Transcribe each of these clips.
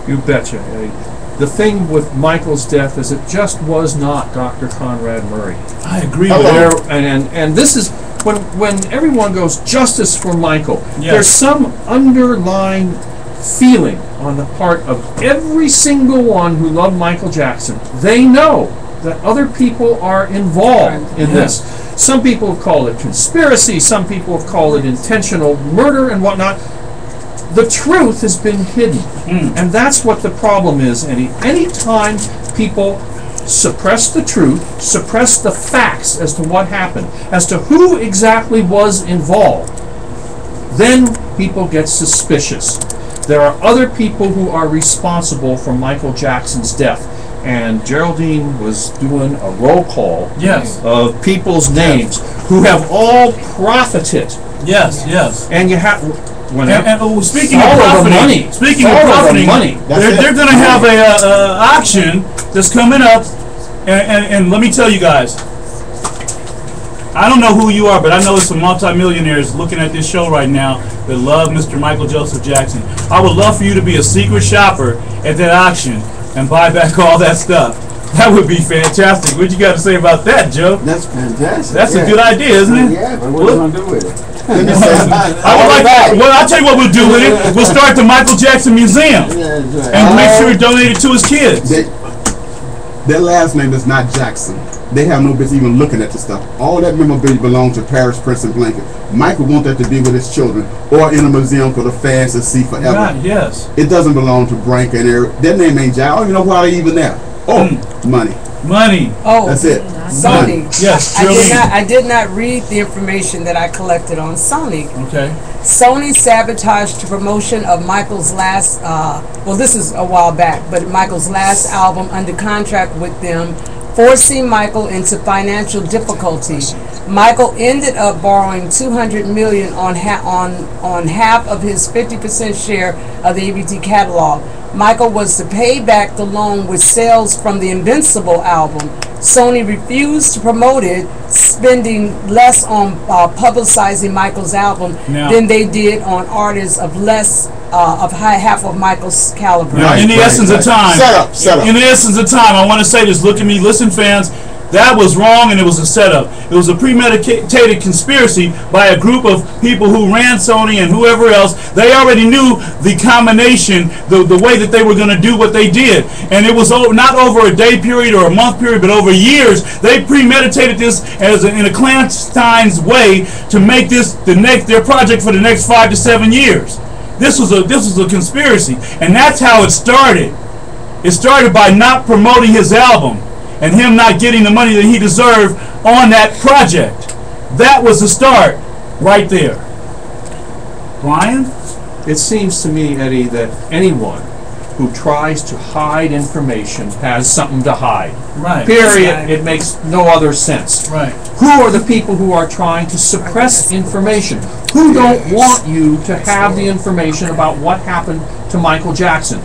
You betcha, Eddie. The thing with Michael's death is it just was not Dr. Conrad Murray. I agree with you. And this is when everyone goes justice for Michael. Yes. There's some underlying feeling on the part of every single one who loved Michael Jackson. They know that other people are involved in this. Some people have called it conspiracy. Some people have called it intentional murder and whatnot. The truth has been hidden, and that's what the problem is. Any time people suppress the truth, suppress the facts as to what happened, as to who exactly was involved, then people get suspicious. There are other people who are responsible for Michael Jackson's death, and Geraldine was doing a roll call of people's names who have all profited. Yes. And you have. Speaking of profiting, they're going to have a auction that's coming up, and let me tell you guys, I don't know who you are, but I know there's some multimillionaires looking at this show right now that love Mr. Michael Joseph Jackson. I would love for you to be a secret shopper at that auction and buy back all that stuff. That would be fantastic. What you got to say about that, Joe? That's fantastic. That's a good idea, isn't it? Yeah, but what are you going to do with it? Well, I'll tell you what we'll do with it. We'll start the Michael Jackson Museum and make sure we donate it to his kids. Their last name is not Jackson. They have no business even looking at the stuff. All that memorabilia belongs to Paris, Prince, and Blanket. Michael wants that to be with his children or in a museum for the fans to see forever. Right, yes. It doesn't belong to Branca and Eric. Their name ain't Jack. I don't even know why they're even there. Oh, money. Money. Oh, that's it. Sony. Yes, I did not read the information that I collected on Sony. Okay. Sony sabotaged the promotion of Michael's last, well, this is a while back, but Michael's last album under contract with them, forcing Michael into financial difficulty. Michael ended up borrowing $200 million on half of his 50% share of the EBT catalog. Michael was to pay back the loan with sales from the Invincible album. Sony refused to promote it, spending less on publicizing Michael's album than they did on artists of half of Michael's caliber. Now, in the essence of time, in the essence of time, I want to say this. Look at me, listen, fans. That was wrong, and it was a setup. It was a premeditated conspiracy by a group of people who ran Sony and whoever else. They already knew the combination, the way that they were going to do what they did. And it was not over a day period or a month period, but over years. They premeditated this in a clandestine way to make this their project for the next 5 to 7 years. This was a conspiracy, and that's how it started. It started by not promoting his album and him not getting the money that he deserved on that project. That was the start right there. Brian? It seems to me, Eddie, that anyone who tries to hide information has something to hide. Right. Period. It makes no other sense. Right. Who are the people who are trying to suppress information? Who don't want you to have the information about what happened to Michael Jackson?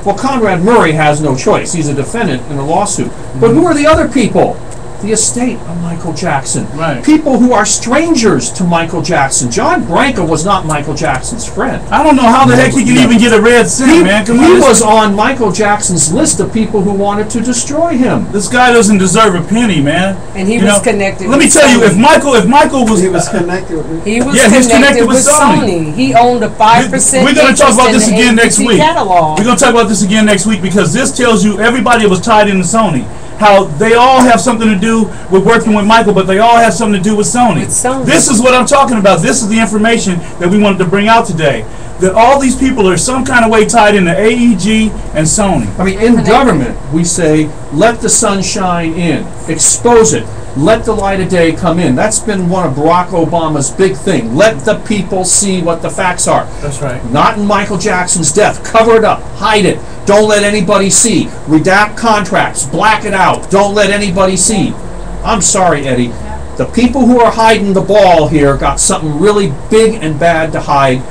Well, Conrad Murray has no choice. He's a defendant in a lawsuit. But who are the other people? The estate of Michael Jackson. Right. People who are strangers to Michael Jackson. John Branca was not Michael Jackson's friend. I don't know how the heck he could even get a red cent, man. He was on Michael Jackson's list of people who wanted to destroy him. This guy doesn't deserve a penny, man. And he was connected. Let me tell you, if Michael was, he was connected with. He was connected with Sony. He owned a 5%. We're going to talk about this again next week. Catalog. We're going to talk about this again next week because this tells you everybody was tied into Sony. How they all have something to do with working with Michael, but they all have something to do with Sony. This is what I'm talking about. This is the information that we wanted to bring out today. That all these people are some kind of way tied into AEG and Sony. I mean, in government, we say, let the sun shine in. Expose it. Let the light of day come in. That's been one of Barack Obama's big things. Let the people see what the facts are. That's right. Not in Michael Jackson's death. Cover it up. Hide it. Don't let anybody see. Redact contracts. Black it out. Don't let anybody see. I'm sorry, Eddie. The people who are hiding the ball here got something really big and bad to hide.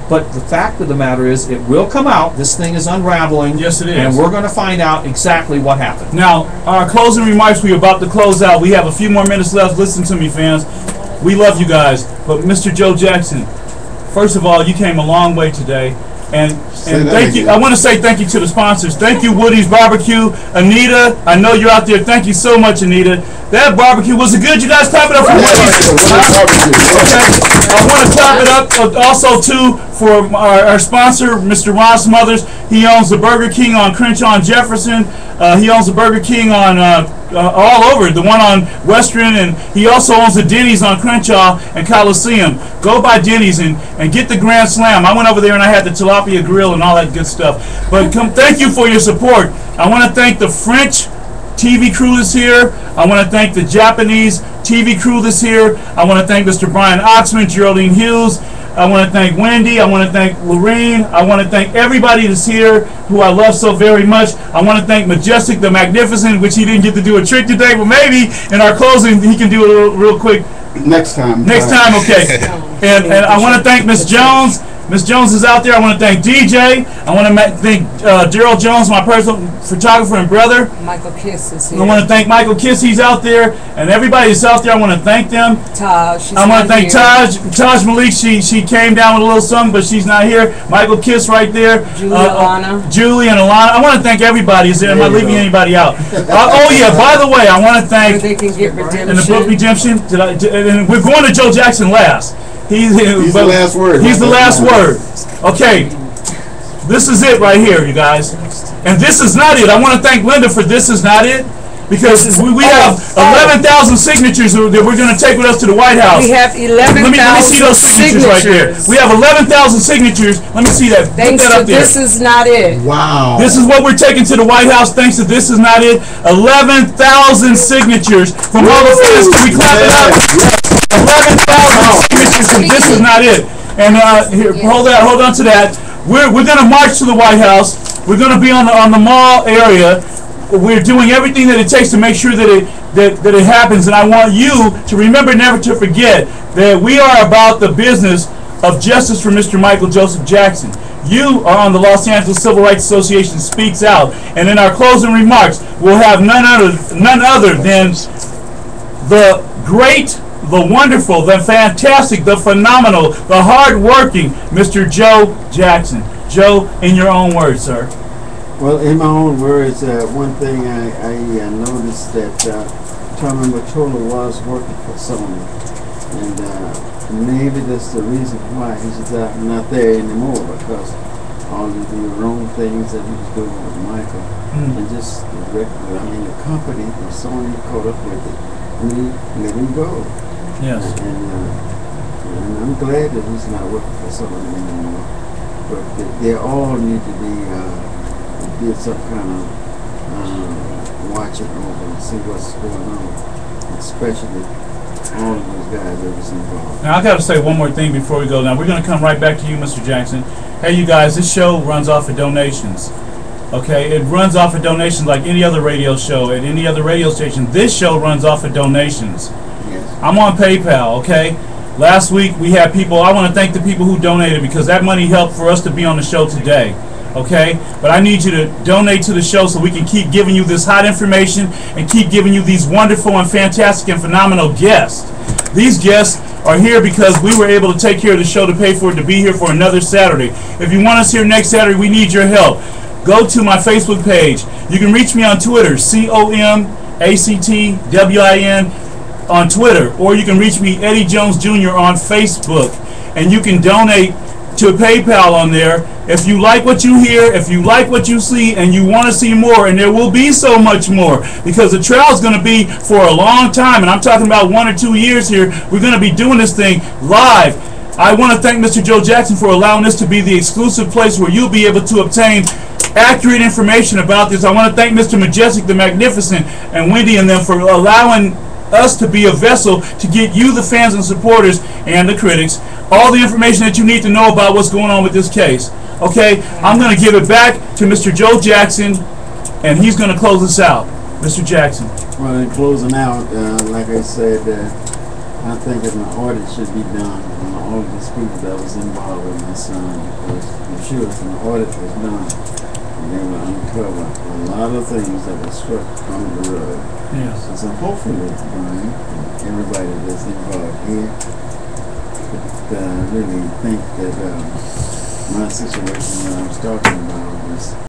But the fact of the matter is, it will come out. This thing is unraveling. Yes, it is. And we're going to find out exactly what happened. Now, our closing remarks, we're about to close out. We have a few more minutes left. Listen to me, fans. We love you guys. But Mr. Joe Jackson, first of all, you came a long way today. And thank you. I want to say thank you to the sponsors. Thank you, Woody's Barbecue. Anita, I know you're out there. Thank you so much, Anita. That barbecue, was it good? You guys clap it up for Woody's. Okay. I want to clap it up also, too, for our sponsor, Mr. Ron Smothers. He owns the Burger King on Crenshaw and Jefferson. He owns the Burger King on all over, the one on Western, and he also owns the Denny's on Crenshaw and Coliseum. Go by Denny's and get the Grand Slam. I went over there and I had the tilapia grill and all that good stuff. But thank you for your support. I want to thank the French TV crew that's here. I want to thank the Japanese TV crew that's here. I want to thank Mr. Brian Oxman, Geraldine Hughes. I want to thank Wendy. I want to thank Lorene. I want to thank everybody that's here who I love so very much. I want to thank Majestic the Magnificent, which he didn't get to do a trick today, but maybe in our closing he can do it real quick. Next time. Next time, okay. And I want to thank Miss Jones. Miss Jones is out there. I want to thank DJ. I want to thank Daryl Jones, my personal photographer and brother. Michael Kiss is here. I want to thank Michael Kiss. He's out there. And everybody that's out there, I want to thank them. Taj. I want to thank Taj Malik. She came down with a little something, but she's not here. Michael Kiss right there. Julie and Alana. I want to thank everybody. Is there? Am I leaving anybody out? Oh, yeah. By the way, I want to thank... They can get redemption. In the book Redemption. And we're going to Joe Jackson last. He's the last word. He's the last word. Okay. This is it right here, you guys. And this is not it. I want to thank Linda for This Is Not It. Because we have 11,000 signatures that we're going to take with us to the White House. We have 11,000 Let me see those signatures right there. We have 11,000 signatures. Let me see that. Thanks to This Is Not It. Wow. This is what we're taking to the White House thanks to This Is Not It. 11,000 signatures from all the fans. Can we clap it up? 11,000 signatures from This Is Not It. And here, hold on to that. We're going to march to the White House. We're going to be on the mall area. We're doing everything that it takes to make sure that it happens, and I want you to remember, never to forget, that we are about the business of justice for Mr. Michael Joseph Jackson. You are on the Los Angeles Civil Rights Association Speaks Out, and in our closing remarks, we'll have none other than the great, the wonderful, the fantastic, the phenomenal, the hard-working Mr. Joe Jackson. Joe, in your own words, sir. Well, in my own words, one thing I noticed that Tommy Mottola was working for Sony, and maybe that's the reason why he's not there anymore, because all of the wrong things that he was doing with Michael, and just the company, the Sony caught up with it, and he let him go. Yes. And I'm glad that he's not working for Sony anymore, but they all need to be did some kind of watching over and see what's going on, especially all of those guys that was involved. Now I got to say one more thing before we go. Now we're going to come right back to you, Mr. Jackson. Hey, you guys, this show runs off of donations. Okay, it runs off of donations like any other radio show at any other radio station. This show runs off of donations. Yes. I'm on PayPal. Okay. Last week we had people. I want to thank the people who donated because that money helped for us to be on the show today. Okay, but I need you to donate to the show so we can keep giving you this hot information and keep giving you these wonderful and fantastic and phenomenal guests. These guests are here because we were able to take care of the show to pay for it to be here for another Saturday. If you want us here next Saturday, we need your help. Go to my Facebook page. You can reach me on Twitter, COMACTWIN on Twitter, or you can reach me, Eddie Jones Jr. on Facebook, and you can donate to PayPal on there. If you like what you hear, if you like what you see, and you want to see more, and there will be so much more, because the trial is going to be for a long time, and I'm talking about 1 or 2 years here. We're going to be doing this thing live. I want to thank Mr. Joe Jackson for allowing this to be the exclusive place where you'll be able to obtain accurate information about this. I want to thank Mr. Majestic the Magnificent and Wendy and them for allowing us to be a vessel to get you, the fans and supporters and the critics, all the information that you need to know about what's going on with this case. Okay, I'm going to give it back to Mr. Joe Jackson, and he's going to close us out. Mr. Jackson. Well, in closing out, like I said, I think an audit should be done on all of these people that was involved with my son, because I'm sure if an audit was done, they will uncover a lot of things that were struck under the rug. Yes. So hopefully, Brian, everybody that's involved here could really think that my situation that I was talking about was